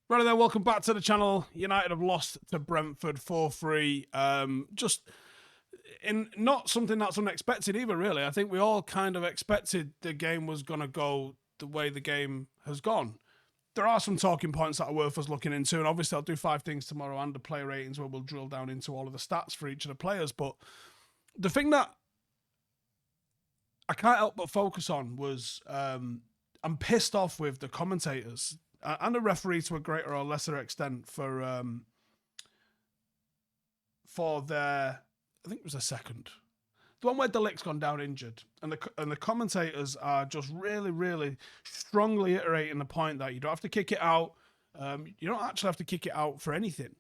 Right there, welcome back to the channel. United have lost to Brentford 4-3. Just in not something that's unexpected either, really. I think we all kind of expected the game was going to go the way the game has gone. There are some talking points that are worth us looking into, and obviously I'll do 5 things tomorrow and the player ratings where we'll drill down into all of the stats for each of the players. But the thing that I can't help but focus on was I'm pissed off with the commentators and the referee to a greater or lesser extent for their, I think it was a second, the one where Licht's gone down injured, and the commentators are just really strongly iterating the point that you don't have to kick it out. You don't actually have to kick it out for anything.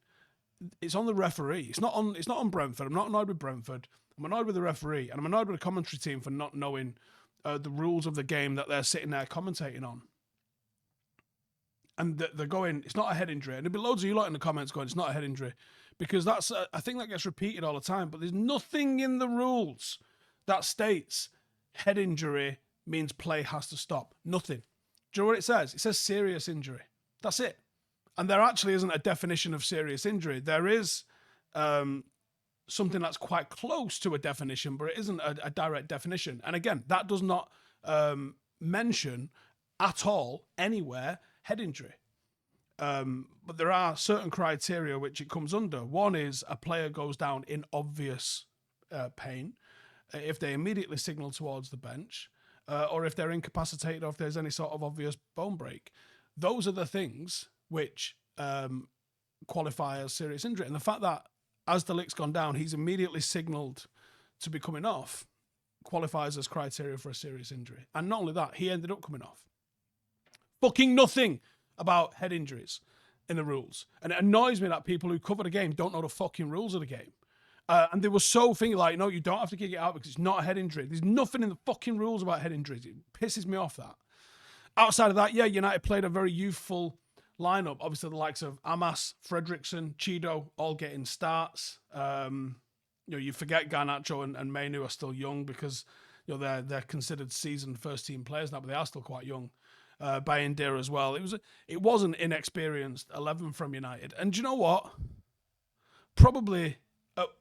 It's on the referee. It's not on Brentford. I'm not annoyed with Brentford. I'm annoyed with the referee, and I'm annoyed with the commentary team for not knowing the rules of the game that they're sitting there commentating on. And they're going, it's not a head injury. And there'll be loads of you lot in the comments going, it's not a head injury. Because that's a thing that gets repeated all the time. But there's nothing in the rules that states head injury means play has to stop. Nothing. Do you know what it says? It says serious injury. That's it. And there actually isn't a definition of serious injury. There is something that's quite close to a definition, but it isn't a direct definition. And again, that does not mention at all anywhere head injury. But there are certain criteria which it comes under. One is a player goes down in obvious pain if they immediately signal towards the bench, or if they're incapacitated, or if there's any sort of obvious bone break. Those are the things which qualify as serious injury. And the fact that as the Licht's gone down, he's immediately signalled to be coming off qualifies as criteria for a serious injury. And not only that, he ended up coming off. Fucking nothing about head injuries in the rules. And it annoys me that people who cover the game don't know the fucking rules of the game. And they were so thinking like, no, you don't have to kick it out because it's not a head injury. There's nothing in the fucking rules about head injuries. It pisses me off that. Outside of that, yeah, United played a very youthful lineup. Obviously, the likes of Amas, Fredrickson, Chido, all getting starts. You forget Garnacho and Mainu are still young because they're considered seasoned first team players now, but they are still quite young. Bayindir as well. It was an inexperienced 11 from United, and do you know what? Probably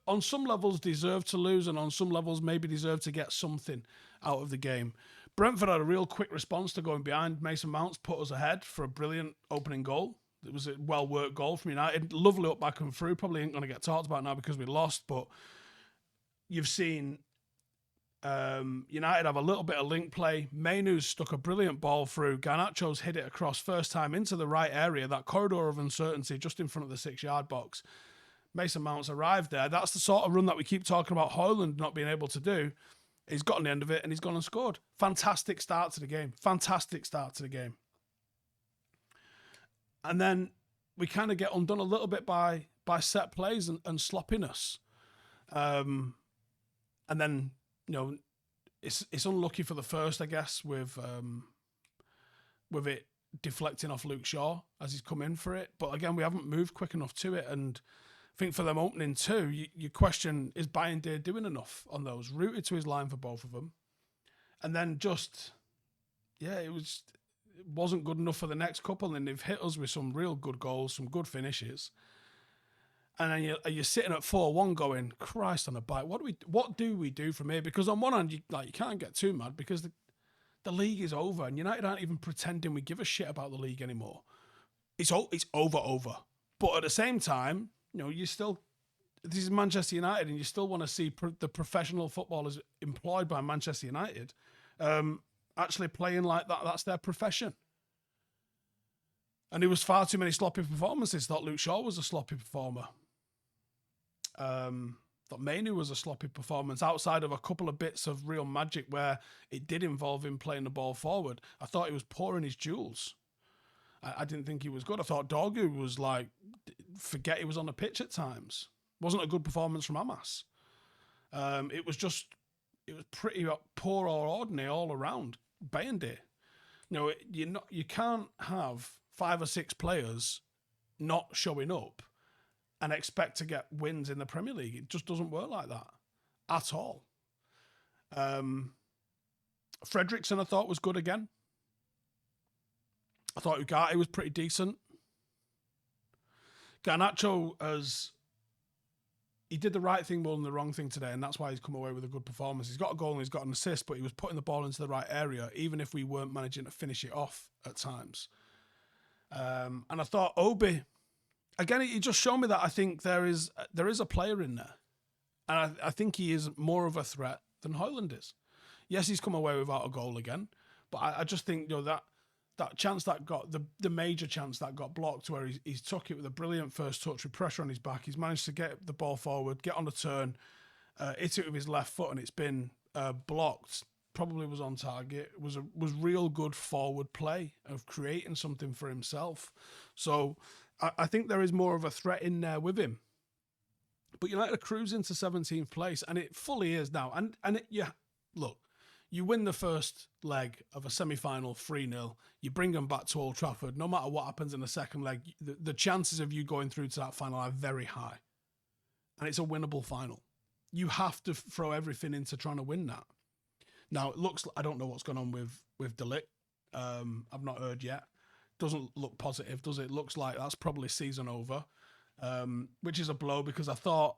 on some levels deserved to lose, and on some levels maybe deserved to get something out of the game. Brentford had a real quick response to going behind. Mason Mounts put us ahead for a brilliant opening goal. It was a well-worked goal from United. Lovely up back and through. Probably ain't going to get talked about now because we lost, but you've seen United have a little bit of link play. Mainu's stuck a brilliant ball through. Garnacho's hit it across first time into the right area, that corridor of uncertainty just in front of the 6-yard box. Mason Mounts arrived there. That's the sort of run that we keep talking about Haaland not being able to do. He's gotten the end of it and he's gone and scored. Fantastic start to the game. Fantastic start to the game. And then we kind of get undone a little bit by set plays and sloppiness. And then, it's unlucky for the first, I guess, with it deflecting off Luke Shaw as he's come in for it. But again, we haven't moved quick enough to it. And I think for them opening two, you question, is Bayindir doing enough on those? Rooted to his line for both of them. And then it wasn't good enough for the next couple. And they've hit us with some real good goals, some good finishes. And then you're sitting at 4-1 going, Christ on a bike, what do we do from here? Because on one hand, you can't get too mad because the league is over and United aren't even pretending we give a shit about the league anymore. It's over. But at the same time, this is Manchester United and you still want to see the professional footballers employed by Manchester United actually playing like that. That's their profession. And there was far too many sloppy performances. Thought Luke Shaw was a sloppy performer. Thought Mainu was a sloppy performance outside of a couple of bits of real magic where it did involve him playing the ball forward. I thought he was pouring his jewels. I didn't think he was good. I thought Dorgu was forget he was on the pitch at times. Wasn't a good performance from Amas. It was pretty poor or ordinary all around. Bayindir. You can't have 5 or 6 players not showing up and expect to get wins in the Premier League. It just doesn't work like that at all. Fredrickson, I thought, was good again. I thought Ugarte was pretty decent. Garnacho he did the right thing more than the wrong thing today, and that's why he's come away with a good performance. He's got a goal and he's got an assist, but he was putting the ball into the right area, even if we weren't managing to finish it off at times. And I thought Obi, again, he just showed me that I think there is a player in there, and I think he is more of a threat than Højlund is. Yes, he's come away without a goal again, but I just think that chance that got the major chance that got blocked, where he's took it with a brilliant first touch with pressure on his back. He's managed to get the ball forward, get on the turn, hit it with his left foot, and it's been blocked. Probably was on target. Was real good forward play of creating something for himself. So I think there is more of a threat in there with him. But United are cruising to 17th place, and it fully is now. Look. You win the first leg of a semi-final 3-0. You bring them back to Old Trafford. No matter what happens in the second leg, the chances of you going through to that final are very high. And it's a winnable final. You have to throw everything into trying to win that. Now, it looks, I don't know what's going on with Ligt. I've not heard yet. Doesn't look positive, does it? Looks like that's probably season over, which is a blow because I thought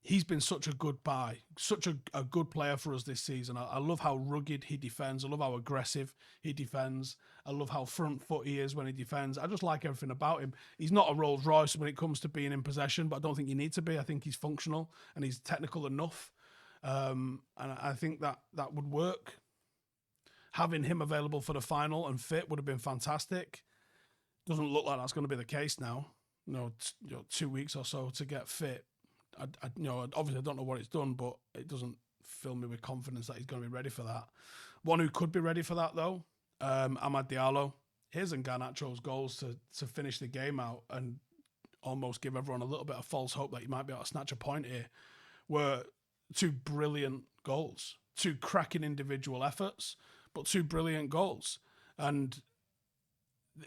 he's been such a good buy, such a good player for us this season. I love how rugged he defends. I love how aggressive he defends. I love how front foot he is when he defends. I just like everything about him. He's not a Rolls Royce when it comes to being in possession, but I don't think you need to be. I think he's functional and he's technical enough. And I think that would work. Having him available for the final and fit would have been fantastic. Doesn't look like that's going to be the case now. 2 weeks or so to get fit. Obviously I don't know what it's done, but it doesn't fill me with confidence that he's going to be ready for that. One who could be ready for that though, Amad Diallo. His and Garnacho's goals to finish the game out and almost give everyone a little bit of false hope that he might be able to snatch a point here were two brilliant goals, two cracking individual efforts, but two brilliant goals. And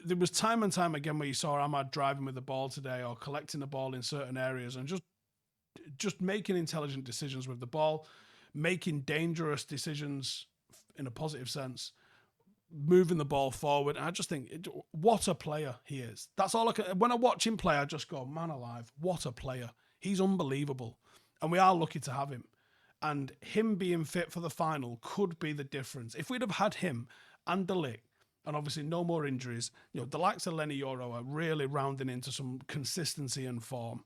there was time and time again where you saw Amad driving with the ball today or collecting the ball in certain areas and just making intelligent decisions with the ball, making dangerous decisions in a positive sense, moving the ball forward. And I just think, what a player he is. That's all I can. When I watch him play, I just go, man alive, what a player. He's unbelievable. And we are lucky to have him. And him being fit for the final could be the difference. If we'd have had him and Ligt, and obviously no more injuries, the likes of Lenny Yoro are really rounding into some consistency and form.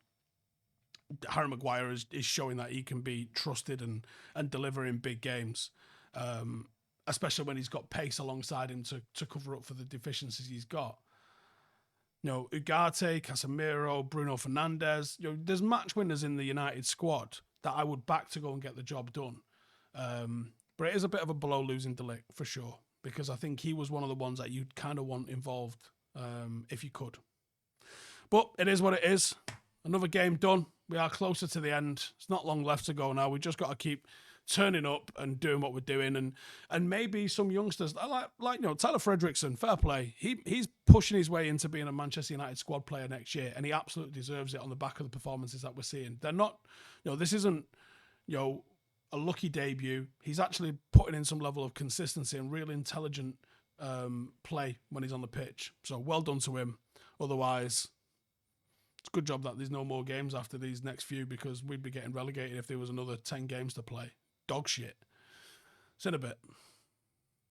Harry Maguire is showing that he can be trusted and deliver in big games, especially when he's got pace alongside him to cover up for the deficiencies he's got. Ugarte, Casemiro, Bruno Fernandes, there's match winners in the United squad that I would back to go and get the job done. But it is a bit of a blow losing Ligt for sure, because I think he was one of the ones that you'd kind of want involved if you could. But it is what it is. Another game done. We are closer to the end. It's not long left to go now. We just got to keep turning up and doing what we're doing, and maybe some youngsters like Tyler Fredrickson, fair play. He's pushing his way into being a Manchester United squad player next year, and he absolutely deserves it on the back of the performances that we're seeing. They're not, this isn't, a lucky debut. He's actually putting in some level of consistency and real intelligent play when he's on the pitch. So well done to him. Otherwise, it's a good job that there's no more games after these next few, because we'd be getting relegated if there was another 10 games to play. Dog shit. See you in a bit.